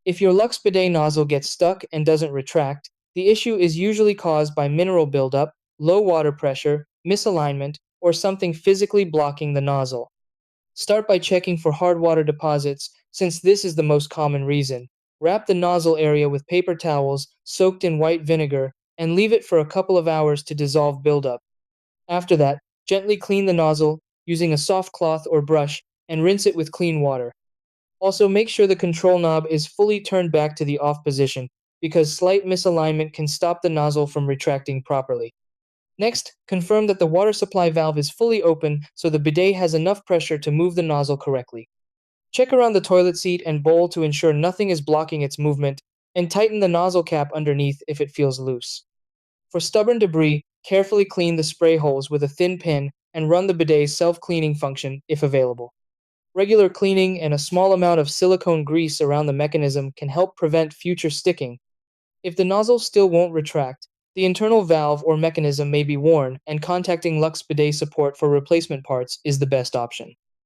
If your Luxe Bidet nozzle gets stuck and doesn't retract, the issue is usually caused by mineral buildup, low water pressure, misalignment, or something physically blocking the nozzle. Start by checking for hard water deposits, since this is the most common reason. Wrap the nozzle area with paper towels soaked in white vinegar and leave it for a couple of hours to dissolve buildup. After that, gently clean the nozzle using a soft cloth or brush and rinse it with clean water. Also, make sure the control knob is fully turned back to the off position, because slight misalignment can stop the nozzle from retracting properly. Next, confirm that the water supply valve is fully open so the bidet has enough pressure to move the nozzle correctly. Check around the toilet seat and bowl to ensure nothing is blocking its movement, and tighten the nozzle cap underneath if it feels loose. For stubborn debris, carefully clean the spray holes with a thin pin and run the bidet's self-cleaning function if available. Regular cleaning and a small amount of silicone grease around the mechanism can help prevent future sticking. If the nozzle still won't retract, the internal valve or mechanism may be worn, and contacting Luxe Bidet support for replacement parts is the best option.